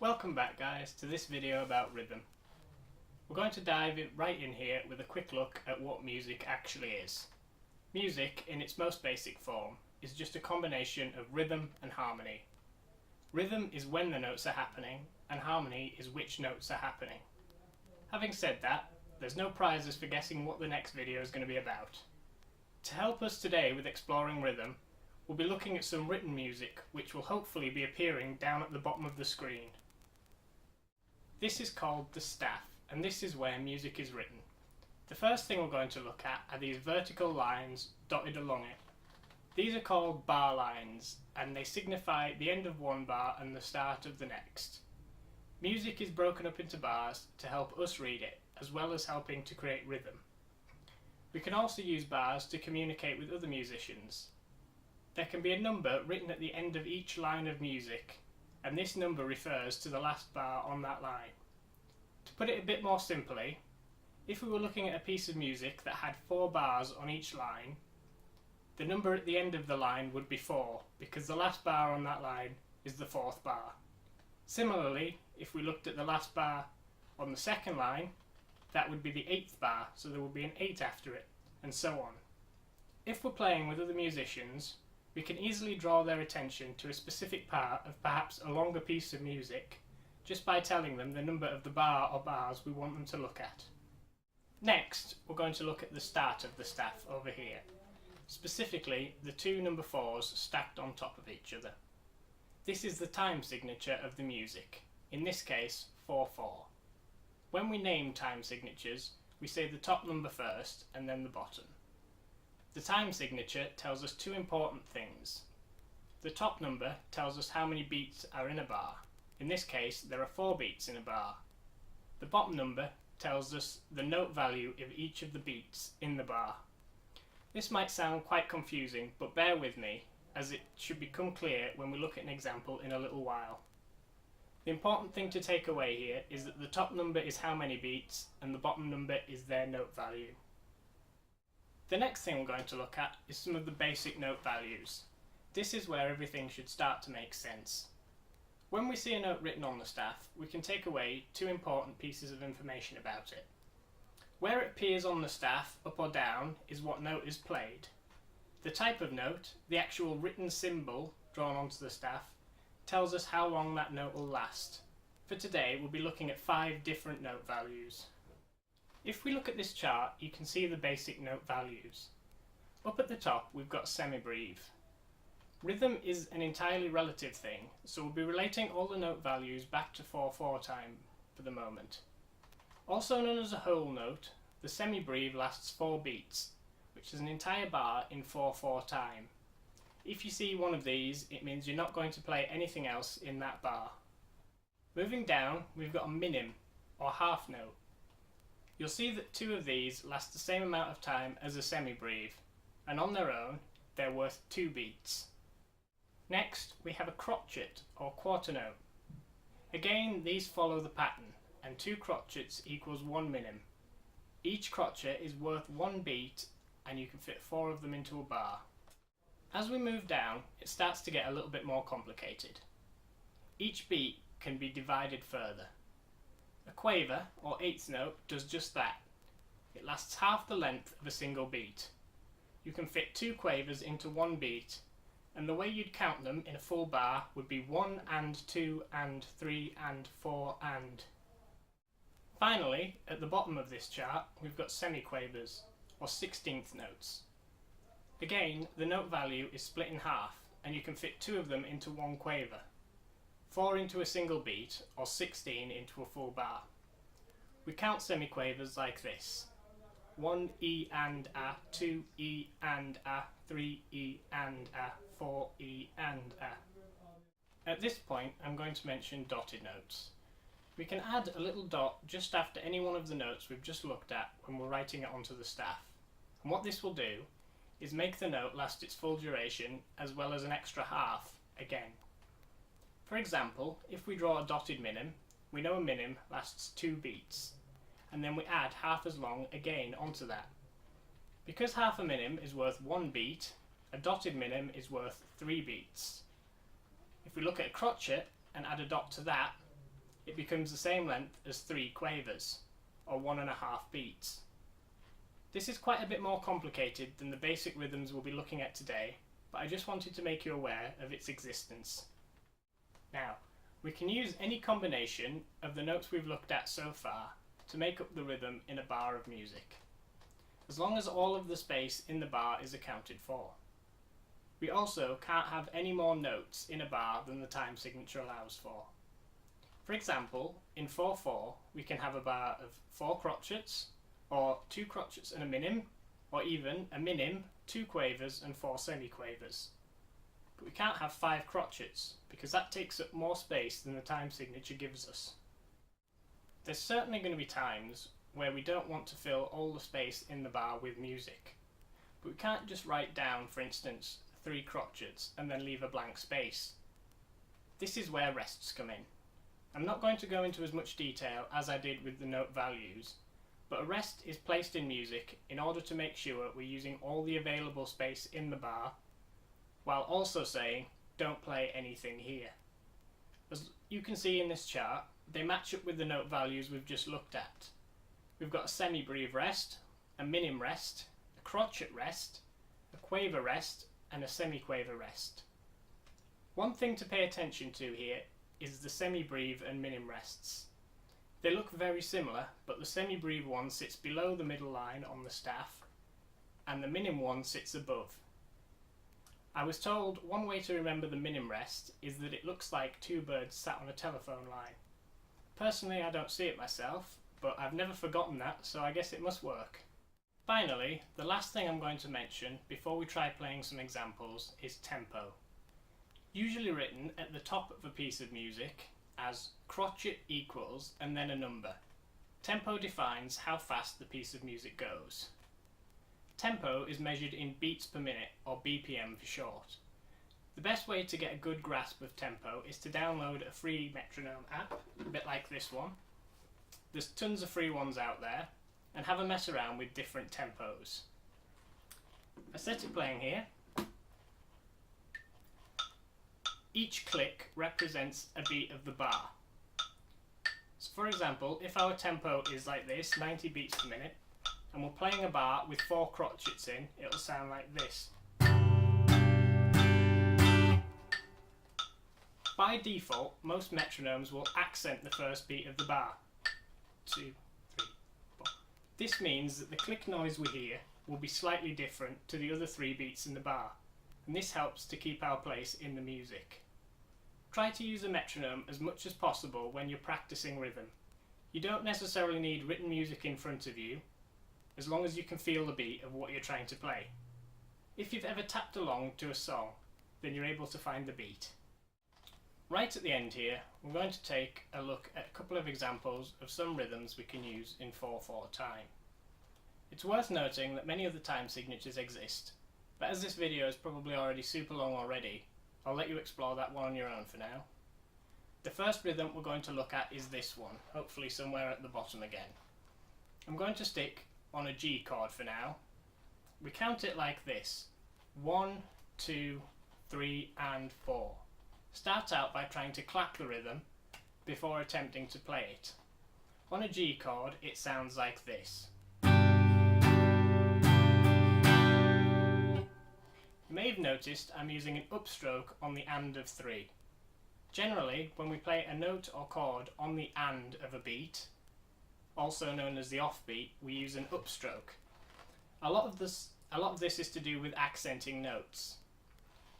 Welcome back guys to this video about rhythm. We're going to dive right in here with a quick look at what music actually is. Music, in its most basic form, is just a combination of rhythm and harmony. Rhythm is when the notes are happening, and harmony is which notes are happening. Having said that, there's no prizes for guessing what the next video is going to be about. To help us today with exploring rhythm, we'll be looking at some written music which will hopefully be appearing down at the bottom of the screen. This is called the staff, and this is where music is written. The first thing we're going to look at are these vertical lines dotted along it. These are called bar lines, and they signify the end of one bar and the start of the next. Music is broken up into bars to help us read it, as well as helping to create rhythm. We can also use bars to communicate with other musicians. There can be a number written at the end of each line of music, and this number refers to the last bar on that line. To put it a bit more simply, if we were looking at a piece of music that had 4 bars on each line, the number at the end of the line would be 4, because the last bar on that line is the 4th bar. Similarly, if we looked at the last bar on the second line, that would be the 8th bar, so there would be an 8 after it, and so on. If we're playing with other musicians, we can easily draw their attention to a specific part of perhaps a longer piece of music just by telling them the number of the bar or bars we want them to look at. Next, we're going to look at the start of the staff over here, specifically the 2 number 4s stacked on top of each other. This is the time signature of the music, in this case 4/4. When we name time signatures, we say the top number first and then the bottom. The time signature tells us 2 important things. The top number tells us how many beats are in a bar. In this case, there are 4 beats in a bar. The bottom number tells us the note value of each of the beats in the bar. This might sound quite confusing, but bear with me, as it should become clear when we look at an example in a little while. The important thing to take away here is that the top number is how many beats, and the bottom number is their note value. The next thing we're going to look at is some of the basic note values. This is where everything should start to make sense. When we see a note written on the staff, we can take away 2 important pieces of information about it. Where it appears on the staff, up or down, is what note is played. The type of note, the actual written symbol drawn onto the staff, tells us how long that note will last. For today, we'll be looking at 5 different note values. If we look at this chart, you can see the basic note values. Up at the top, we've got semibreve. Rhythm is an entirely relative thing, so we'll be relating all the note values back to 4/4 time for the moment. Also known as a whole note, the semibreve lasts 4 beats, which is an entire bar in 4/4 time. If you see one of these, it means you're not going to play anything else in that bar. Moving down, we've got a minim, or half note. You'll see that 2 of these last the same amount of time as a semibreve, and on their own, they're worth 2 beats. Next, we have a crotchet, or quarter note. Again, these follow the pattern, and 2 crotchets equals 1 minim. Each crotchet is worth 1 beat, and you can fit 4 of them into a bar. As we move down, it starts to get a little bit more complicated. Each beat can be divided further. A quaver, or 8th note, does just that. It lasts half the length of a single beat. You can fit 2 quavers into 1 beat, and the way you'd count them in a full bar would be 1 and 2 and 3 and 4 and. Finally, at the bottom of this chart, we've got semiquavers, or 16th notes. Again, the note value is split in half, and you can fit 2 of them into 1 quaver. 4 into a single beat, or 16 into a full bar. We count semiquavers like this: 1 E and A, 2 E and A, 3 E and A, 4 E and A. At this point, I'm going to mention dotted notes. We can add a little dot just after any one of the notes we've just looked at when we're writing it onto the staff. And what this will do is make the note last its full duration, as well as an extra half again. For example, if we draw a dotted minim, we know a minim lasts 2 beats, and then we add half as long again onto that. Because half a minim is worth 1 beat, a dotted minim is worth 3 beats. If we look at a crotchet and add a dot to that, it becomes the same length as 3 quavers, or 1.5 beats. This is quite a bit more complicated than the basic rhythms we'll be looking at today, but I just wanted to make you aware of its existence. Now, we can use any combination of the notes we've looked at so far to make up the rhythm in a bar of music, as long as all of the space in the bar is accounted for. We also can't have any more notes in a bar than the time signature allows for. For example, in 4/4 we can have a bar of 4 crotchets, or 2 crotchets and a minim, or even a minim, 2 quavers and 4 semiquavers. But we can't have 5 crotchets, because that takes up more space than the time signature gives us. There's certainly going to be times where we don't want to fill all the space in the bar with music, but we can't just write down, for instance, 3 crotchets and then leave a blank space. This is where rests come in. I'm not going to go into as much detail as I did with the note values, but a rest is placed in music in order to make sure we're using all the available space in the bar, while also saying, don't play anything here. As you can see in this chart, they match up with the note values we've just looked at. We've got a semi-breve rest, a minim rest, a crotchet rest, a quaver rest, and a semiquaver rest. One thing to pay attention to here is the semi-breve and minim rests. They look very similar, but the semi-breve one sits below the middle line on the staff, and the minim one sits above. I was told one way to remember the minim rest is that it looks like 2 birds sat on a telephone line. Personally, I don't see it myself, but I've never forgotten that, so I guess it must work. Finally, the last thing I'm going to mention before we try playing some examples is tempo. Usually written at the top of a piece of music as crotchet equals and then a number. Tempo defines how fast the piece of music goes. Tempo is measured in beats per minute, or BPM for short. The best way to get a good grasp of tempo is to download a free metronome app, a bit like this one. There's tons of free ones out there, and have a mess around with different tempos. I set it playing here. Each click represents a beat of the bar. So for example, if our tempo is like this, 90 beats per minute, and we're playing a bar with 4 crotchets in, it'll sound like this. By default, most metronomes will accent the first beat of the bar. 2, 3, 4. This means that the click noise we hear will be slightly different to the other 3 beats in the bar, and this helps to keep our place in the music. Try to use a metronome as much as possible when you're practicing rhythm. You don't necessarily need written music in front of you, as long as you can feel the beat of what you're trying to play. If you've ever tapped along to a song, then you're able to find the beat. Right at the end here, we're going to take a look at a couple of examples of some rhythms we can use in 4/4 time. It's worth noting that many other time signatures exist, but as this video is probably already super long already, I'll let you explore that one on your own for now. The first rhythm we're going to look at is this one, hopefully somewhere at the bottom again. I'm going to stick on a G chord for now. We count it like this: 1, 2, 3 and 4. Start out by trying to clap the rhythm before attempting to play it. On a G chord it sounds like this. You may have noticed I'm using an upstroke on the and of 3. Generally, when we play a note or chord on the and of a beat, also known as the offbeat, we use an upstroke. A lot of this is to do with accenting notes.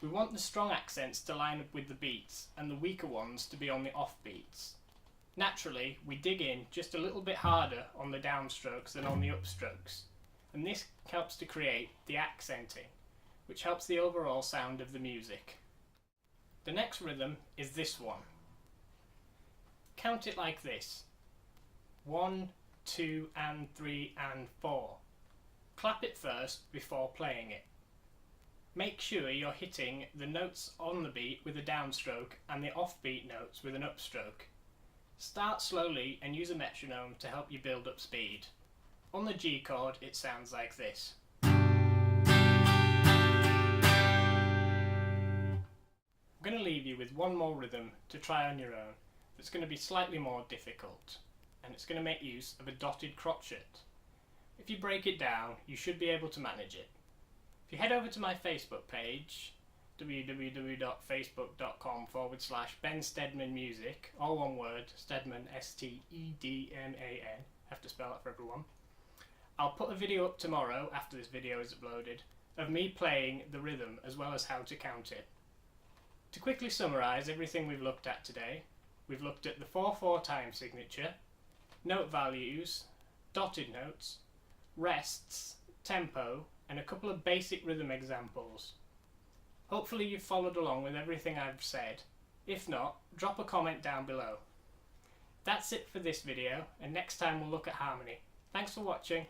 We want the strong accents to line up with the beats and the weaker ones to be on the offbeats. Naturally, we dig in just a little bit harder on the downstrokes than on the upstrokes, and this helps to create the accenting, which helps the overall sound of the music. The next rhythm is this one. Count it like this: 1, 2 and 3 and 4. Clap it first before playing it. Make sure you're hitting the notes on the beat with a downstroke and the offbeat notes with an upstroke. Start slowly and use a metronome to help you build up speed. On the G chord it sounds like this. I'm going to leave you with one more rhythm to try on your own. that's going to be slightly more difficult, and it's going to make use of a dotted crotchet. If you break it down, you should be able to manage it. If you head over to my Facebook page, www.facebook.com/Ben Stedman Music, all one word, Stedman, S-T-E-D-M-A-N, have to spell it for everyone. I'll put a video up tomorrow, after this video is uploaded, of me playing the rhythm as well as how to count it. To quickly summarise everything we've looked at today, we've looked at the 4/4 time signature, note values, dotted notes, rests, tempo, and a couple of basic rhythm examples. Hopefully you've followed along with everything I've said. If not, drop a comment down below. That's it for this video, and next time we'll look at harmony. Thanks for watching.